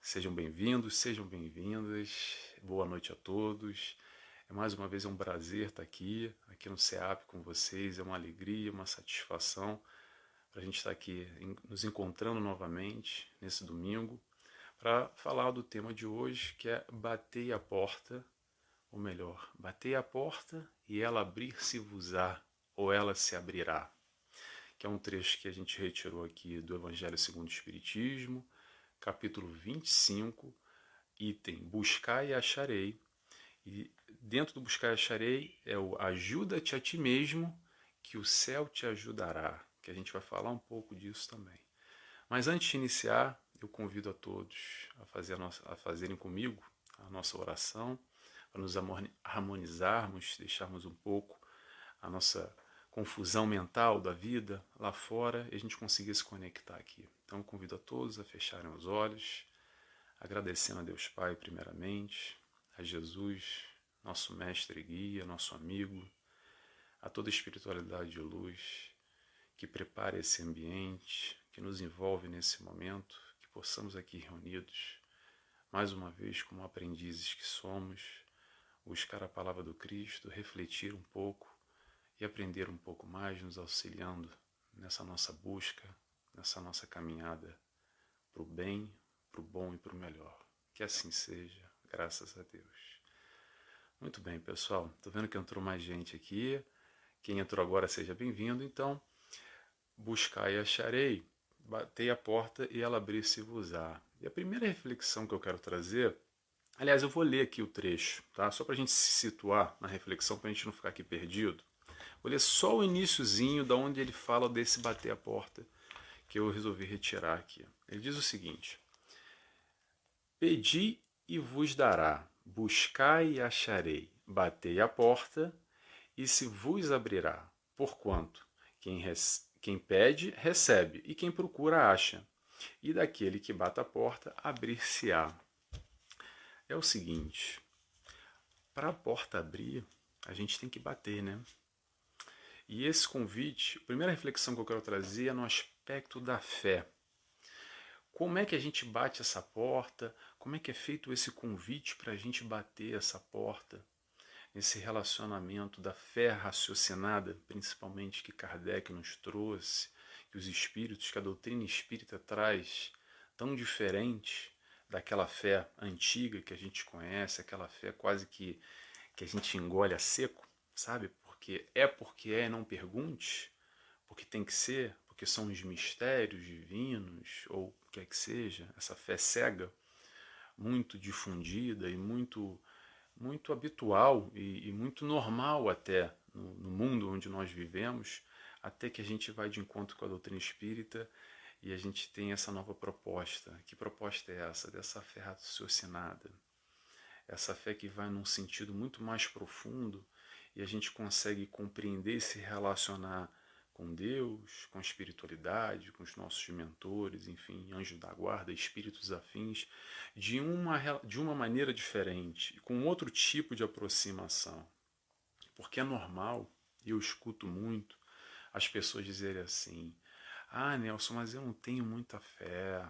Sejam bem-vindos, sejam bem-vindas. Boa noite a todos. Mais uma vez é um prazer estar aqui no CEAP com vocês. É uma alegria, uma satisfação para a gente estar aqui nos encontrando novamente nesse domingo para falar do tema de hoje, que é batei a porta, ou melhor, batei a porta e ela abrir-se-vos-á, ou ela se abrirá, que é um trecho que a gente retirou aqui do Evangelho segundo o Espiritismo, capítulo 25, item buscai e acharei. E dentro do buscai e acharei é o ajuda-te a ti mesmo, que o céu te ajudará, que a gente vai falar um pouco disso também. Mas antes de iniciar, eu convido a todos a fazerem comigo a nossa oração, para nos harmonizarmos, deixarmos um pouco a nossa confusão mental da vida lá fora e a gente conseguir se conectar aqui. Então eu convido a todos a fecharem os olhos, agradecendo a Deus Pai primeiramente, a Jesus, nosso mestre e guia, nosso amigo, a toda a espiritualidade de luz que prepara esse ambiente, que nos envolve nesse momento, que possamos aqui reunidos, mais uma vez como aprendizes que somos, buscar a palavra do Cristo, refletir um pouco e aprender um pouco mais, nos auxiliando nessa nossa busca, nessa nossa caminhada para o bem, para o bom e para o melhor. Que assim seja, graças a Deus. Muito bem, pessoal. Estou vendo que entrou mais gente aqui. Quem entrou agora, seja bem-vindo. Então, buscai e acharei, batei a porta e ela abrir-se-vos-á. E a primeira reflexão que eu quero trazer, aliás, eu vou ler aqui o trecho, tá? Só para a gente se situar na reflexão, para a gente não ficar aqui perdido. Vou ler só o iniciozinho da onde ele fala desse bater a porta, que eu resolvi retirar aqui. Ele diz o seguinte: pedi e vos dará, buscai e acharei, batei a porta e se vos abrirá. Porquanto quem pede, recebe, e quem procura, acha. E daquele que bate a porta, abrir-se-á. É o seguinte, para a porta abrir, a gente tem que bater, né? E esse convite, a primeira reflexão que eu quero trazer é no aspecto da fé. Como é que a gente bate essa porta? Como é que é feito esse convite para a gente bater essa porta? Esse relacionamento da fé raciocinada, principalmente que Kardec nos trouxe, que os espíritos, que a doutrina espírita traz, tão diferente daquela fé antiga que a gente conhece, aquela fé quase que a gente engole a seco, sabe? Porque é, não pergunte, porque tem que ser, porque são os mistérios divinos, ou o que é que seja, essa fé cega, muito difundida e muito habitual e muito normal até no mundo onde nós vivemos, até que a gente vai de encontro com a doutrina espírita e a gente tem essa nova proposta. Que proposta é essa? Dessa fé raciocinada. Essa fé que vai num sentido muito mais profundo e a gente consegue compreender e se relacionar com Deus, com a espiritualidade, com os nossos mentores, enfim, anjos da guarda, espíritos afins, de uma maneira diferente, com outro tipo de aproximação. Porque é normal, e eu escuto muito, as pessoas dizerem assim: ah, Nelson, mas eu não tenho muita fé.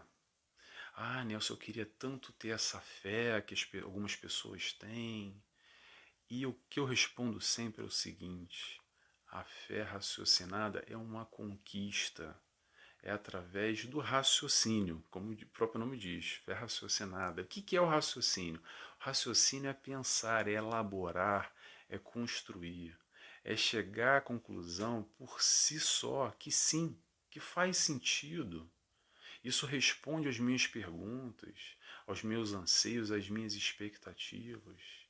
Ah, Nelson, eu queria tanto ter essa fé que algumas pessoas têm. E o que eu respondo sempre é o seguinte: a fé raciocinada é uma conquista, é através do raciocínio, como o próprio nome diz, fé raciocinada. O que é o raciocínio? O raciocínio é pensar, é elaborar, é construir, é chegar à conclusão por si só que sim, que faz sentido. Isso responde às minhas perguntas, aos meus anseios, às minhas expectativas.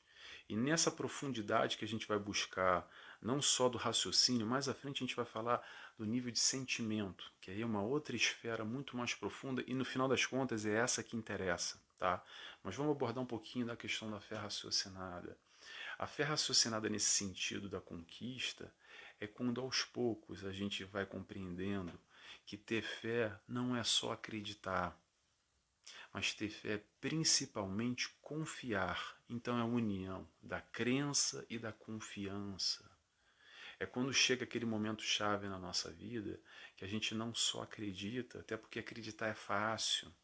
E nessa profundidade que a gente vai buscar, não só do raciocínio, mais à frente a gente vai falar do nível de sentimento, que aí é uma outra esfera muito mais profunda e no final das contas é essa que interessa, tá? Mas vamos abordar um pouquinho da questão da fé raciocinada. A fé raciocinada nesse sentido da conquista é quando aos poucos a gente vai compreendendo que ter fé não é só acreditar, mas ter fé é principalmente confiar. Então é a união da crença e da confiança. É quando chega aquele momento chave na nossa vida que a gente não só acredita, até porque acreditar é fácil,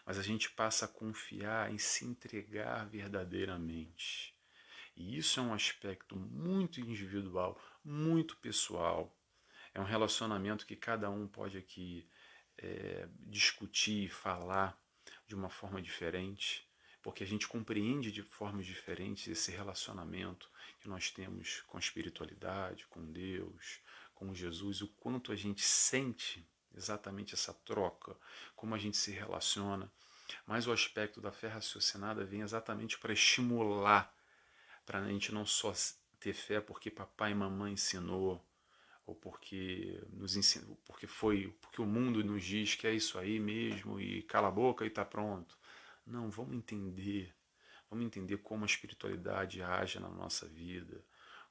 mas a gente passa a confiar em se entregar verdadeiramente. E isso é um aspecto muito individual, muito pessoal. É um relacionamento que cada um pode aqui discutir e falar de uma forma diferente, porque a gente compreende de formas diferentes esse relacionamento que nós temos com a espiritualidade, com Deus, com Jesus, o quanto a gente sente exatamente essa troca, como a gente se relaciona. Mas o aspecto da fé raciocinada vem exatamente para estimular, para a gente não só ter fé porque papai e mamãe ensinou, ou porque nos ensinou, porque o mundo nos diz que é isso aí mesmo e cala a boca e está pronto. Não, vamos entender como a espiritualidade age na nossa vida,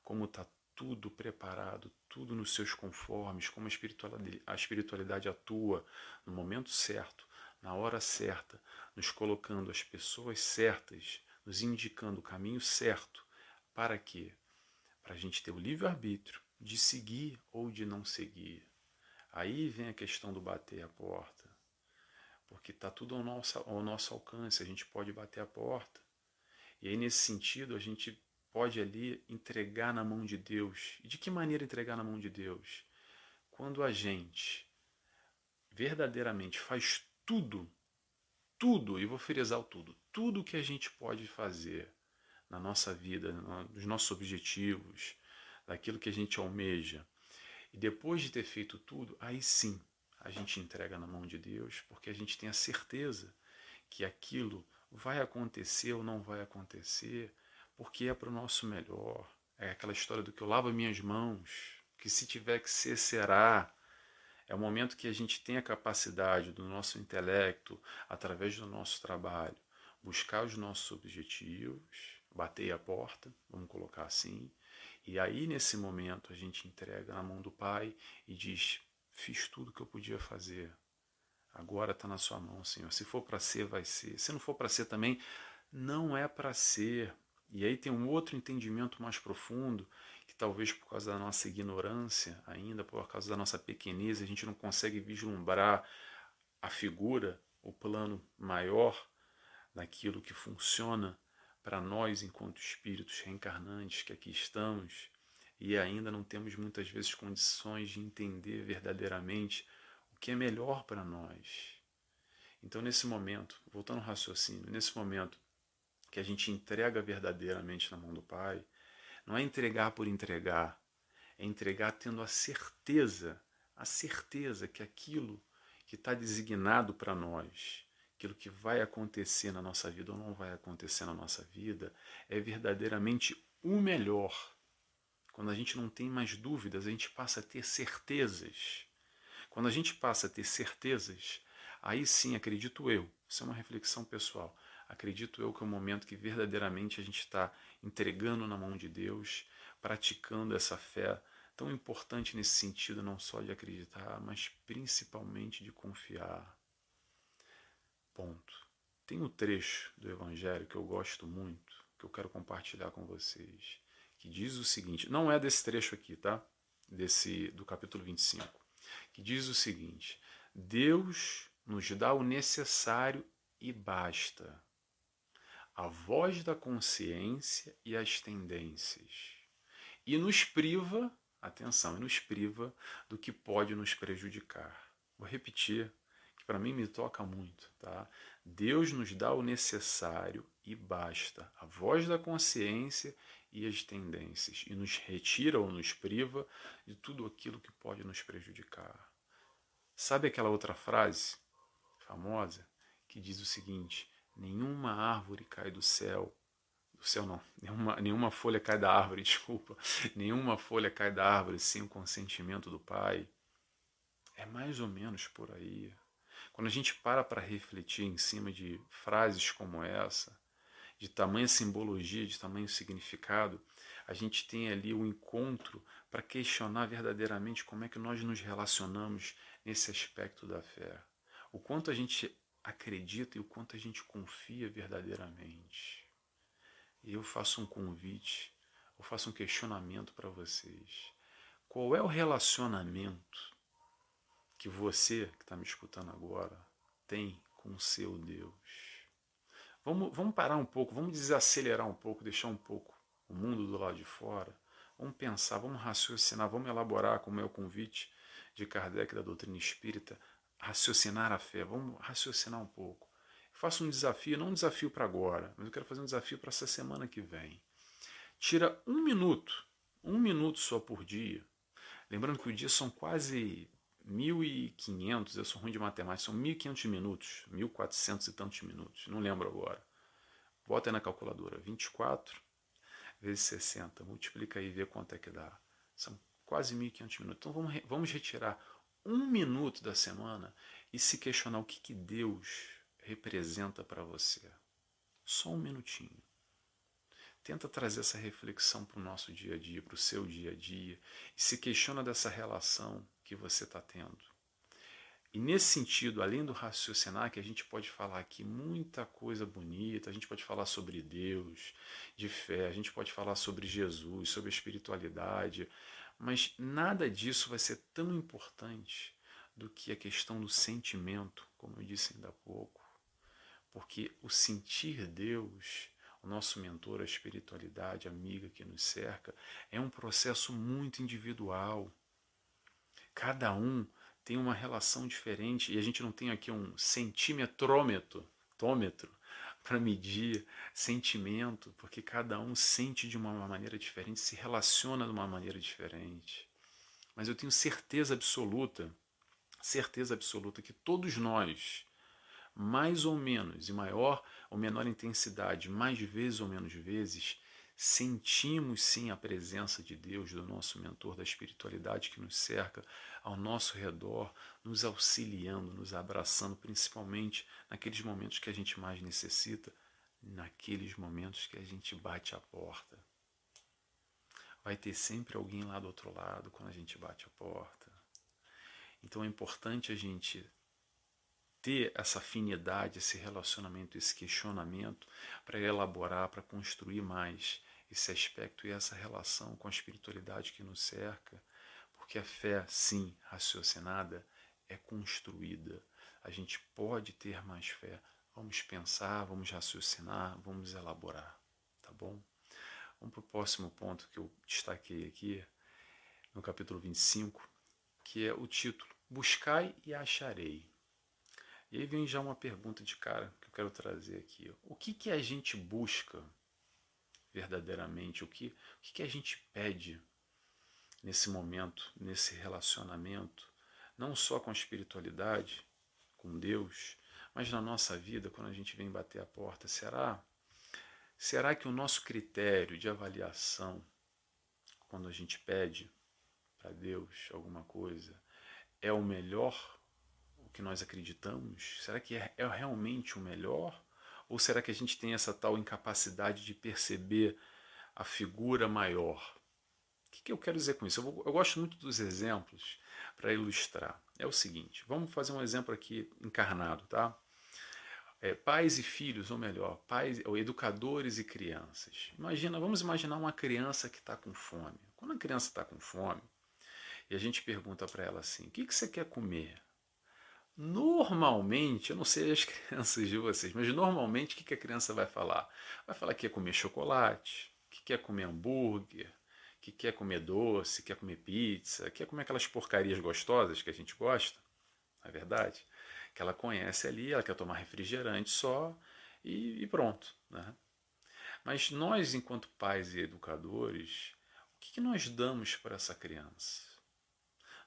como está tudo preparado, tudo nos seus conformes, como a espiritualidade atua no momento certo, na hora certa, nos colocando as pessoas certas, nos indicando o caminho certo. Para quê? Para a gente ter o livre-arbítrio de seguir ou de não seguir. Aí vem a questão do bater a porta, porque está tudo ao nosso alcance, a gente pode bater a porta. E aí, nesse sentido, a gente pode ali entregar na mão de Deus. E de que maneira entregar na mão de Deus? Quando a gente verdadeiramente faz tudo, e vou frisar o tudo que a gente pode fazer na nossa vida, nos nossos objetivos, daquilo que a gente almeja. E depois de ter feito tudo, aí sim a gente entrega na mão de Deus, porque a gente tem a certeza que aquilo vai acontecer ou não vai acontecer, porque é para o nosso melhor. É aquela história do que eu lavo minhas mãos, que se tiver que ser, será. É o momento que a gente tem a capacidade do nosso intelecto, através do nosso trabalho, buscar os nossos objetivos, bater a porta, vamos colocar assim, e aí nesse momento a gente entrega na mão do Pai e diz: fiz tudo o que eu podia fazer, agora está na sua mão, Senhor. Se for para ser, vai ser. Se não for para ser também, não é para ser. E aí tem um outro entendimento mais profundo, que talvez por causa da nossa ignorância ainda, por causa da nossa pequenez, a gente não consegue vislumbrar a figura, o plano maior daquilo que funciona para nós enquanto espíritos reencarnantes que aqui estamos, e ainda não temos muitas vezes condições de entender verdadeiramente o que é melhor para nós. Então, nesse momento, voltando ao raciocínio, nesse momento que a gente entrega verdadeiramente na mão do Pai, não é entregar por entregar, é entregar tendo a certeza que aquilo que está designado para nós, aquilo que vai acontecer na nossa vida ou não vai acontecer na nossa vida, é verdadeiramente o melhor. Quando a gente não tem mais dúvidas, a gente passa a ter certezas. Quando a gente passa a ter certezas, aí sim, acredito eu, isso é uma reflexão pessoal, acredito eu que é o momento que verdadeiramente a gente está entregando na mão de Deus, praticando essa fé tão importante nesse sentido, não só de acreditar, mas principalmente de confiar. Ponto. Tem um trecho do Evangelho que eu gosto muito, que eu quero compartilhar com vocês, que diz o seguinte, não é desse trecho aqui, tá? Do capítulo 25, que diz o seguinte: Deus nos dá o necessário e basta, a voz da consciência e as tendências, e nos priva, atenção, e nos priva do que pode nos prejudicar. Vou repetir, que para mim me toca muito, tá? Deus nos dá o necessário e basta, a voz da consciência e as tendências, e nos retira ou nos priva de tudo aquilo que pode nos prejudicar. Sabe aquela outra frase famosa que diz o seguinte: nenhuma árvore cai do céu não, nenhuma folha cai da árvore, desculpa, nenhuma folha cai da árvore sem o consentimento do Pai. É mais ou menos por aí. Quando a gente para refletir em cima de frases como essa, de tamanha simbologia, de tamanho significado, a gente tem ali o encontro para questionar verdadeiramente como é que nós nos relacionamos nesse aspecto da fé. O quanto a gente acredita e o quanto a gente confia verdadeiramente. E eu faço um convite, eu faço um questionamento para vocês. Qual é o relacionamento que você, que está me escutando agora, tem com o seu Deus. Vamos parar um pouco, vamos desacelerar um pouco, deixar um pouco o mundo do lado de fora. Vamos pensar, vamos raciocinar, vamos elaborar, como é o convite de Kardec da doutrina espírita, raciocinar a fé. Vamos raciocinar um pouco. Eu faço um desafio, não um desafio para agora, mas eu quero fazer um desafio para essa semana que vem. Tira um minuto só por dia. Lembrando que o dia são quase 1.500, eu sou ruim de matemática, são 1.500 minutos, 1.400 e tantos minutos, não lembro agora. Bota aí na calculadora, 24 vezes 60, multiplica aí e vê quanto é que dá. São quase 1.500 minutos. Então vamos retirar um minuto da semana e se questionar o que Deus representa para você. Só um minutinho. Tenta trazer essa reflexão para o nosso dia a dia, para o seu dia a dia, e se questiona dessa relação que você está tendo. E nesse sentido, além do raciocinar, que a gente pode falar aqui muita coisa bonita, a gente pode falar sobre Deus, de fé, a gente pode falar sobre Jesus, sobre espiritualidade, mas nada disso vai ser tão importante do que a questão do sentimento, como eu disse ainda há pouco. Porque o sentir Deus, o nosso mentor, a espiritualidade, a amiga que nos cerca, é um processo muito individual. Cada um tem uma relação diferente e a gente não tem aqui um sentimetrômetro para medir sentimento, porque cada um sente de uma maneira diferente, se relaciona de uma maneira diferente. Mas eu tenho certeza absoluta que todos nós, mais ou menos, em maior ou menor intensidade, mais vezes ou menos vezes, sentimos sim a presença de Deus, do nosso mentor, da espiritualidade que nos cerca ao nosso redor, nos auxiliando, nos abraçando, principalmente naqueles momentos que a gente mais necessita, naqueles momentos que a gente bate a porta. Vai ter sempre alguém lá do outro lado quando a gente bate a porta. Então é importante a gente ter essa afinidade, esse relacionamento, esse questionamento para elaborar, para construir mais esse aspecto e essa relação com a espiritualidade que nos cerca, porque a fé, sim, raciocinada, é construída. A gente pode ter mais fé. Vamos pensar, vamos raciocinar, vamos elaborar, tá bom? Vamos para o próximo ponto que eu destaquei aqui, no capítulo 25, que é o título Buscai e Acharei. E aí vem já uma pergunta de cara que eu quero trazer aqui. O que a gente busca verdadeiramente? O que a gente pede nesse momento, nesse relacionamento, não só com a espiritualidade, com Deus, mas na nossa vida, quando a gente vem bater a porta? Será que o nosso critério de avaliação, quando a gente pede para Deus alguma coisa, é o melhor que nós acreditamos? Será que é realmente o melhor? Ou será que a gente tem essa tal incapacidade de perceber a figura maior? O que eu quero dizer com isso? Eu gosto muito dos exemplos para ilustrar. É o seguinte, vamos fazer um exemplo aqui encarnado, tá? Pais e filhos, ou melhor, pais ou educadores e crianças. Vamos imaginar uma criança que está com fome. Quando a criança está com fome, e a gente pergunta para ela assim, o que você quer comer? Normalmente, eu não sei as crianças de vocês, mas normalmente o que a criança vai falar? Vai falar que quer comer chocolate, que quer comer hambúrguer, que quer comer doce, quer comer pizza, quer comer aquelas porcarias gostosas que a gente gosta, não é verdade? Que ela conhece ali, ela quer tomar refrigerante só e pronto, né? Mas nós, enquanto pais e educadores, o que nós damos para essa criança?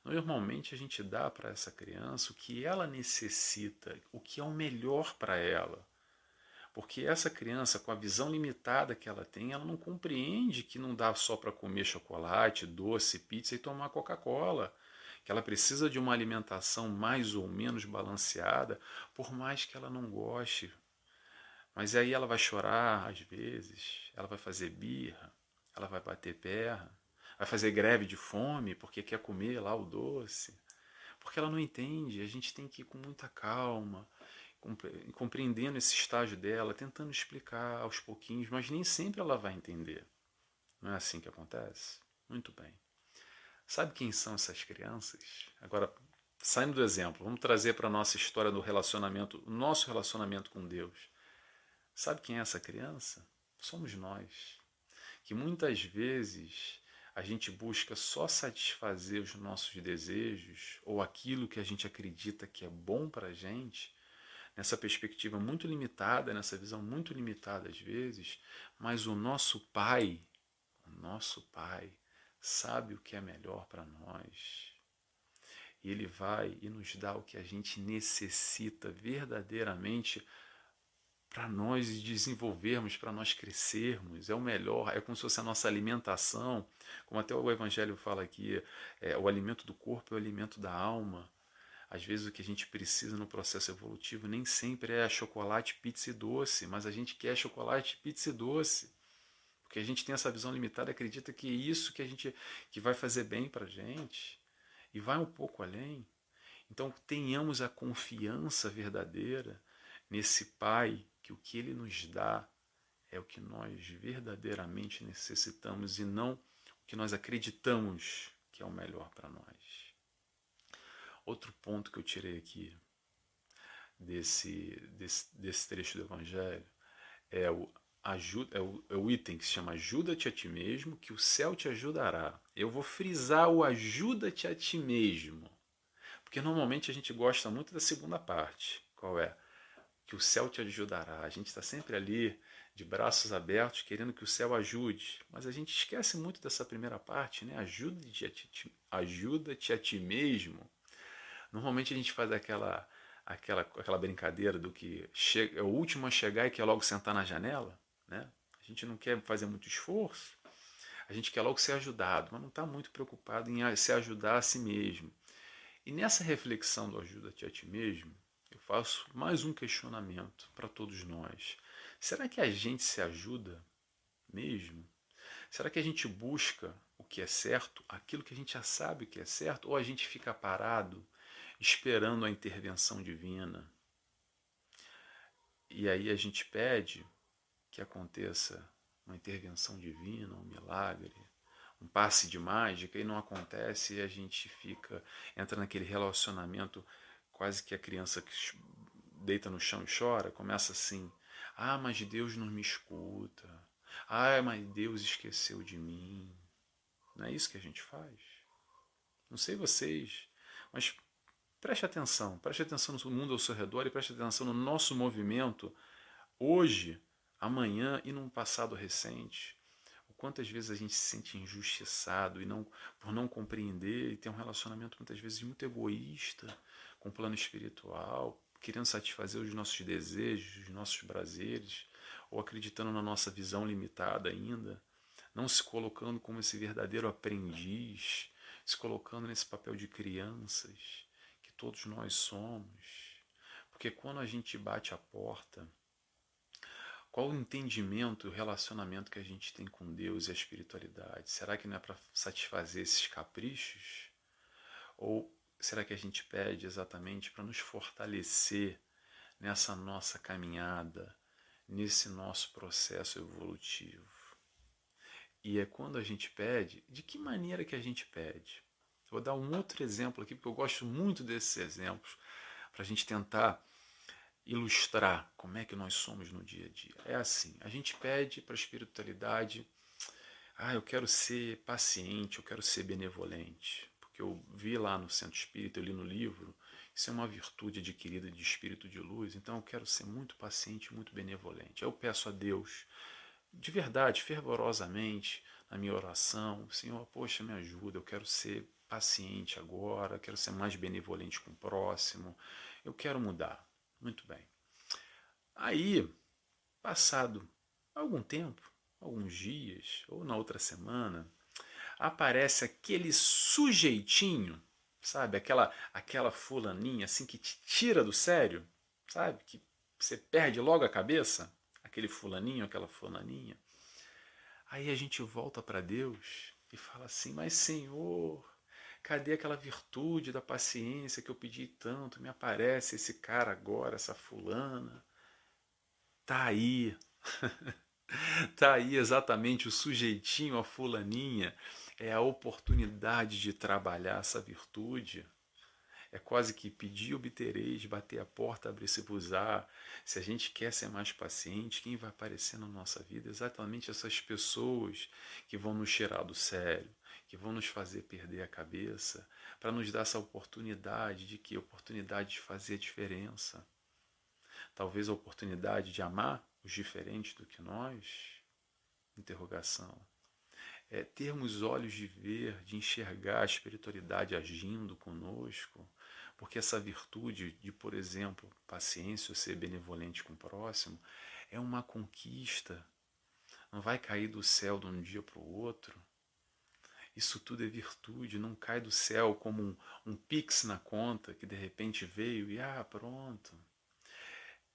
Normalmente a gente dá para essa criança o que ela necessita, o que é o melhor para ela. Porque essa criança, com a visão limitada que ela tem, ela não compreende que não dá só para comer chocolate, doce, pizza e tomar Coca-Cola. Que ela precisa de uma alimentação mais ou menos balanceada, por mais que ela não goste. Mas aí ela vai chorar às vezes, ela vai fazer birra, ela vai bater perna, vai fazer greve de fome porque quer comer lá o doce. Porque ela não entende, a gente tem que ir com muita calma, compreendendo esse estágio dela, tentando explicar aos pouquinhos, mas nem sempre ela vai entender. Não é assim que acontece? Muito bem. Sabe quem são essas crianças? Agora, saindo do exemplo, vamos trazer para a nossa história do relacionamento, o nosso relacionamento com Deus. Sabe quem é essa criança? Somos nós. Que muitas vezes a gente busca só satisfazer os nossos desejos ou aquilo que a gente acredita que é bom para a gente, nessa perspectiva muito limitada, nessa visão muito limitada às vezes, mas o nosso Pai, sabe o que é melhor para nós. E Ele vai e nos dá o que a gente necessita verdadeiramente para nós desenvolvermos, para nós crescermos. É o melhor, é como se fosse a nossa alimentação. Como até o Evangelho fala aqui, o alimento do corpo é o alimento da alma. Às vezes o que a gente precisa no processo evolutivo nem sempre é chocolate, pizza e doce, mas a gente quer chocolate, pizza e doce. Porque a gente tem essa visão limitada e acredita que é isso que vai fazer bem para a gente. E vai um pouco além. Então tenhamos a confiança verdadeira nesse Pai, que o que Ele nos dá é o que nós verdadeiramente necessitamos e não o que nós acreditamos que é o melhor para nós. Outro ponto que eu tirei aqui desse trecho do Evangelho é o item que se chama ajuda-te a ti mesmo, que o céu te ajudará. Eu vou frisar o ajuda-te a ti mesmo, porque normalmente a gente gosta muito da segunda parte. Qual é? Que o céu te ajudará. A gente está sempre ali, de braços abertos, querendo que o céu ajude. Mas a gente esquece muito dessa primeira parte, né? Ajuda-te a ti mesmo. Normalmente a gente faz aquela brincadeira do que é o último a chegar e quer logo sentar na janela, né? A gente não quer fazer muito esforço, a gente quer logo ser ajudado, mas não está muito preocupado em se ajudar a si mesmo. E nessa reflexão do ajuda-te a ti mesmo, eu faço mais um questionamento para todos nós. Será que a gente se ajuda mesmo? Será que a gente busca o que é certo, aquilo que a gente já sabe que é certo, ou a gente fica parado esperando a intervenção divina? E aí a gente pede que aconteça uma intervenção divina, um milagre, um passe de mágica, e não acontece, e a gente entra naquele relacionamento quase que a criança que deita no chão e chora, começa assim: ah, mas Deus não me escuta, ah, mas Deus esqueceu de mim. Não é isso que a gente faz? Não sei vocês, mas preste atenção no mundo ao seu redor e preste atenção no nosso movimento hoje, amanhã e num passado recente. O quantas vezes a gente se sente injustiçado e por não compreender e ter um relacionamento muitas vezes muito egoísta com o plano espiritual, querendo satisfazer os nossos desejos, os nossos prazeres, ou acreditando na nossa visão limitada ainda, não se colocando como esse verdadeiro aprendiz, se colocando nesse papel de crianças que todos nós somos. Porque quando a gente bate a porta, qual o entendimento e o relacionamento que a gente tem com Deus e a espiritualidade? Será que não é para satisfazer esses caprichos? Ou será que a gente pede exatamente para nos fortalecer nessa nossa caminhada, nesse nosso processo evolutivo? E é quando a gente pede, de que maneira que a gente pede? Vou dar um outro exemplo aqui, porque eu gosto muito desses exemplos, para a gente tentar ilustrar como é que nós somos no dia a dia. É assim, a gente pede para a espiritualidade: eu quero ser paciente, eu quero ser benevolente, porque eu vi lá no Centro Espírita, eu li no livro, isso é uma virtude adquirida de espírito de luz, então eu quero ser muito paciente, muito benevolente. Eu peço a Deus, de verdade, fervorosamente, na minha oração: Senhor, poxa, me ajuda, eu quero ser paciente agora, quero ser mais benevolente com o próximo, eu quero mudar. Muito bem. Aí, passado algum tempo, alguns dias, ou na outra semana, aparece aquele sujeitinho, sabe? Aquela fulaninha assim que te tira do sério, sabe? Que você perde logo a cabeça, aquele fulaninho, aquela fulaninha. Aí a gente volta para Deus e fala assim: mas Senhor, cadê aquela virtude da paciência que eu pedi tanto? Me aparece esse cara agora, essa fulana. Tá aí. Tá aí exatamente o sujeitinho, a fulaninha. É a oportunidade de trabalhar essa virtude. É quase que pedir, obtereis, bater a porta, abrir-se-vos-á. Se a gente quer ser mais paciente, quem vai aparecer na nossa vida? Exatamente essas pessoas que vão nos tirar do sério, que vão nos fazer perder a cabeça, para nos dar essa oportunidade de que? Oportunidade de fazer a diferença. Talvez a oportunidade de amar os diferentes do que nós? Interrogação. É termos olhos de ver, de enxergar a espiritualidade agindo conosco, porque essa virtude de, por exemplo, paciência ou ser benevolente com o próximo, é uma conquista, não vai cair do céu de um dia para o outro. Isso tudo é virtude, não cai do céu como um pix na conta que de repente veio e pronto.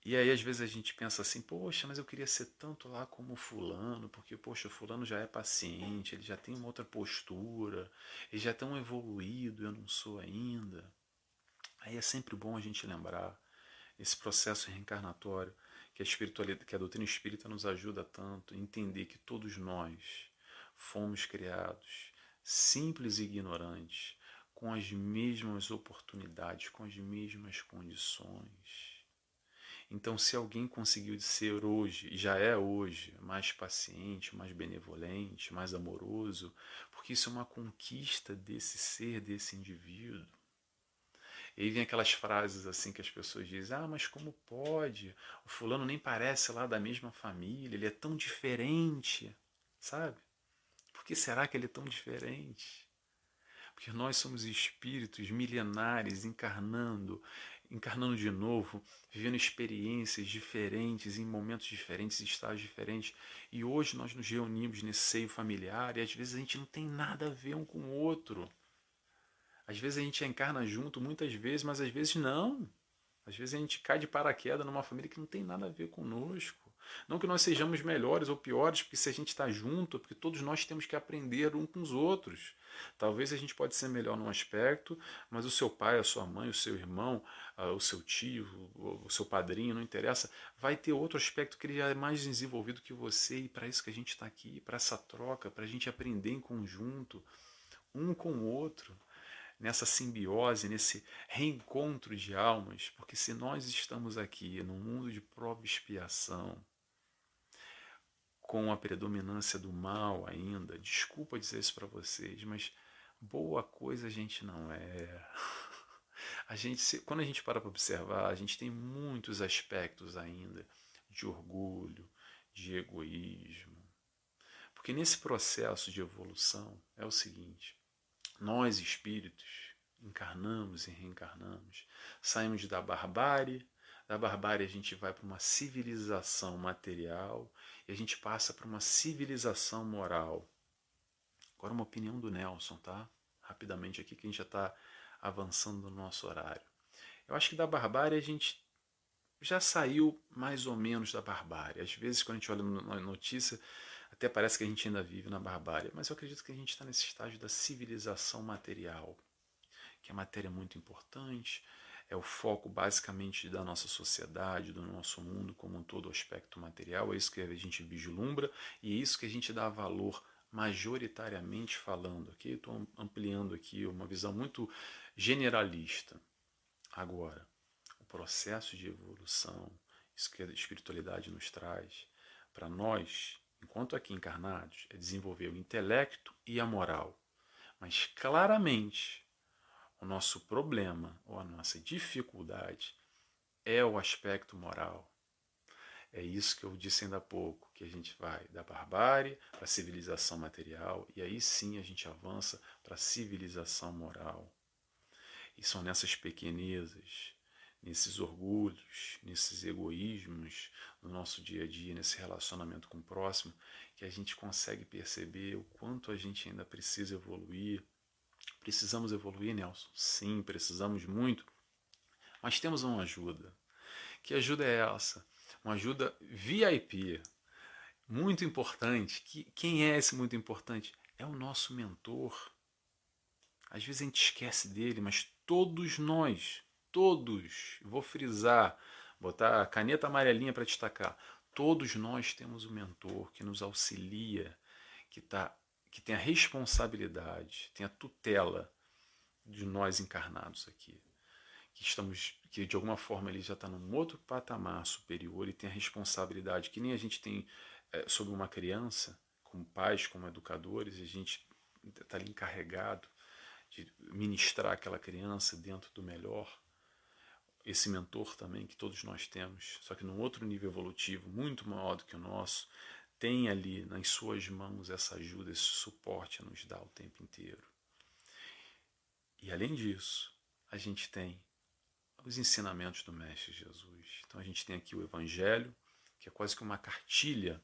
E aí às vezes a gente pensa assim, poxa, mas eu queria ser tanto lá como o fulano, porque poxa, o fulano já é paciente, ele já tem uma outra postura, ele já é tão evoluído, eu não sou ainda. Aí é sempre bom a gente lembrar esse processo reencarnatório que a espiritualidade, que a doutrina espírita nos ajuda tanto a entender que todos nós fomos criados simples e ignorantes, com as mesmas oportunidades, com as mesmas condições. Então, se alguém conseguiu ser hoje, e já é hoje, mais paciente, mais benevolente, mais amoroso, porque isso é uma conquista desse ser, desse indivíduo. E aí vem aquelas frases assim que as pessoas dizem, mas como pode? O fulano nem parece lá da mesma família, ele é tão diferente, sabe? Por que será que ele é tão diferente? Porque nós somos espíritos milenares encarnando de novo, vivendo experiências diferentes, em momentos diferentes, estágios diferentes. E hoje nós nos reunimos nesse seio familiar e às vezes a gente não tem nada a ver um com o outro. Às vezes a gente encarna junto, muitas vezes, mas às vezes não. Às vezes a gente cai de paraquedas numa família que não tem nada a ver conosco. Não que nós sejamos melhores ou piores, porque se a gente está junto, porque todos nós temos que aprender um com os outros. Talvez a gente pode ser melhor num aspecto, mas o seu pai, a sua mãe, o seu irmão, o seu tio, o seu padrinho, não interessa, vai ter outro aspecto que ele já é mais desenvolvido que você, e para isso que a gente está aqui, para essa troca, para a gente aprender em conjunto, um com o outro, nessa simbiose, nesse reencontro de almas, porque se nós estamos aqui num mundo de prova e expiação, com a predominância do mal ainda, desculpa dizer isso para vocês, mas boa coisa a gente não é. Quando a gente para observar, a gente tem muitos aspectos ainda de orgulho, de egoísmo. Porque nesse processo de evolução é o seguinte, nós espíritos encarnamos e reencarnamos, saímos da barbárie a gente vai para uma civilização material e a gente passa para uma civilização moral. Agora uma opinião do Nelson, tá? Rapidamente aqui que a gente já está avançando no nosso horário. Eu acho que da barbárie a gente já saiu mais ou menos da barbárie. Às vezes quando a gente olha na notícia até parece que a gente ainda vive na barbárie, mas eu acredito que a gente está nesse estágio da civilização material, que a matéria é muito importante, é o foco basicamente da nossa sociedade, do nosso mundo como um todo, o aspecto material, é isso que a gente vislumbra e é isso que a gente dá valor majoritariamente falando. Aqui estou ampliando aqui uma visão muito generalista. Agora, o processo de evolução, isso que a espiritualidade nos traz, para nós, enquanto aqui encarnados, é desenvolver o intelecto e a moral. Mas claramente, o nosso problema ou a nossa dificuldade é o aspecto moral. É isso que eu disse ainda há pouco, que a gente vai da barbárie para a civilização material e aí sim a gente avança para a civilização moral. E são nessas pequenezas, nesses orgulhos, nesses egoísmos no nosso dia a dia, nesse relacionamento com o próximo, que a gente consegue perceber o quanto a gente ainda precisa evoluir. Precisamos evoluir, Nelson? Sim, precisamos muito, mas temos uma ajuda. Que ajuda é essa? Uma ajuda VIP, muito importante. Quem é esse muito importante? É o nosso mentor. Às vezes a gente esquece dele, mas todos nós, todos, vou frisar, botar a caneta amarelinha para destacar, todos nós temos um mentor que nos auxilia, que tem a responsabilidade, tem a tutela de nós encarnados aqui. que de alguma forma ele já está num outro patamar superior e tem a responsabilidade que nem a gente tem sobre uma criança, como pais, como educadores, a gente está ali encarregado de ministrar aquela criança dentro do melhor. Esse mentor também que todos nós temos, só que num outro nível evolutivo, muito maior do que o nosso, tem ali nas suas mãos essa ajuda, esse suporte a nos dar o tempo inteiro. E além disso, a gente tem os ensinamentos do Mestre Jesus. Então a gente tem aqui o Evangelho, que é quase que uma cartilha,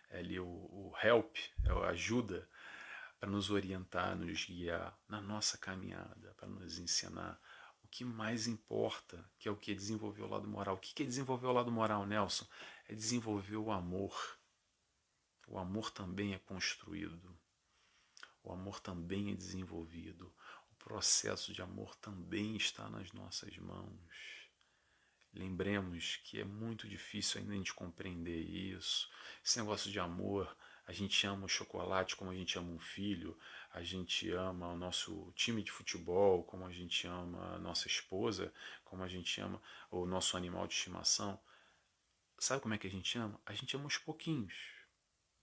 é ali o help, é a ajuda para nos orientar, nos guiar na nossa caminhada, para nos ensinar o que mais importa, que é o que é desenvolver o lado moral. O que é desenvolver o lado moral, Nelson? É desenvolver o amor. O amor também é construído. O amor também é desenvolvido. O processo de amor também está nas nossas mãos. Lembremos que é muito difícil ainda a gente compreender isso. Esse negócio de amor, a gente ama o chocolate como a gente ama um filho, a gente ama o nosso time de futebol, como a gente ama a nossa esposa, como a gente ama o nosso animal de estimação. Sabe como é que a gente ama? A gente ama aos pouquinhos,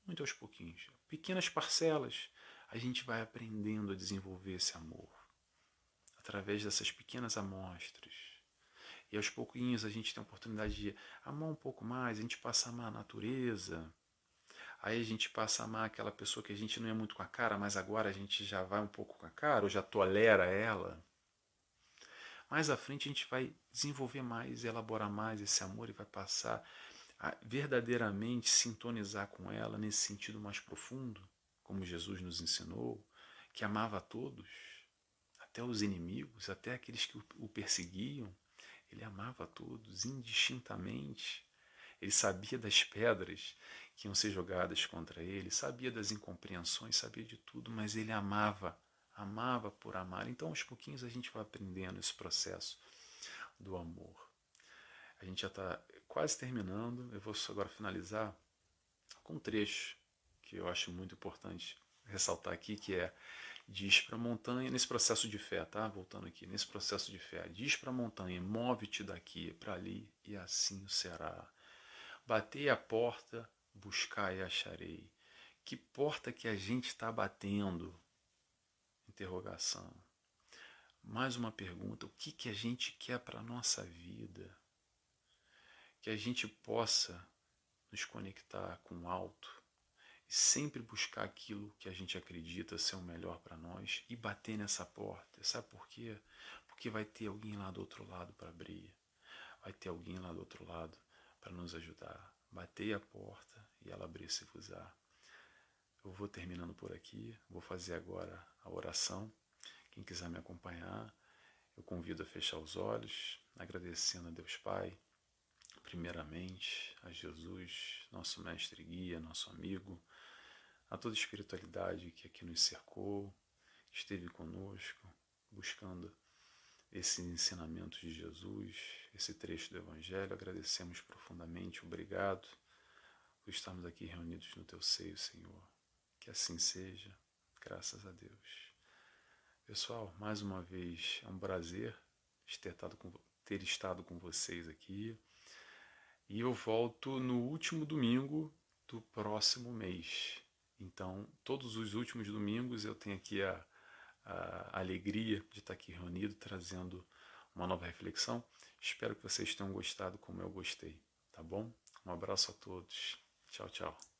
muito aos pouquinhos. Pequenas parcelas, a gente vai aprendendo a desenvolver esse amor através dessas pequenas amostras. E aos pouquinhos a gente tem a oportunidade de amar um pouco mais, a gente passa a amar a natureza. Aí a gente passa a amar aquela pessoa que a gente não é muito com a cara, mas agora a gente já vai um pouco com a cara, ou já tolera ela. Mais à frente a gente vai desenvolver mais, elaborar mais esse amor e vai passar a verdadeiramente sintonizar com ela nesse sentido mais profundo, como Jesus nos ensinou, que amava a todos, até os inimigos, até aqueles que o perseguiam. Ele amava a todos indistintamente. Ele sabia das pedras que iam ser jogadas contra ele, sabia das incompreensões, sabia de tudo, mas ele amava, amava por amar. Então, aos pouquinhos, a gente vai aprendendo esse processo do amor. A gente já está quase terminando. Eu vou agora finalizar com um trecho que eu acho muito importante ressaltar aqui, que é: diz para a montanha, nesse processo de fé, tá? Voltando aqui, nesse processo de fé, diz para a montanha, move-te daqui para ali, e assim o será. Batei a porta, buscai e acharei. Que porta que a gente está batendo? Interrogação. Mais uma pergunta: o que a gente quer para a nossa vida? Que a gente possa nos conectar com o alto e sempre buscar aquilo que a gente acredita ser o melhor para nós e bater nessa porta. Sabe por quê? Porque vai ter alguém lá do outro lado para abrir. Vai ter alguém lá do outro lado para nos ajudar. Batei a porta e ela abrir-se-vos-á. Eu vou terminando por aqui. Vou fazer agora a oração. Quem quiser me acompanhar, eu convido a fechar os olhos, agradecendo a Deus Pai, primeiramente a Jesus, nosso mestre e guia, nosso amigo, a toda a espiritualidade que aqui nos cercou, esteve conosco, buscando esses ensinamentos de Jesus, esse trecho do Evangelho. Agradecemos profundamente, obrigado por estarmos aqui reunidos no Teu seio, Senhor. Que assim seja, graças a Deus. Pessoal, mais uma vez é um prazer ter estado com vocês aqui. E eu volto no último domingo do próximo mês. Então, todos os últimos domingos eu tenho aqui a alegria de estar aqui reunido, trazendo uma nova reflexão. Espero que vocês tenham gostado como eu gostei, tá bom? Um abraço a todos. Tchau, tchau.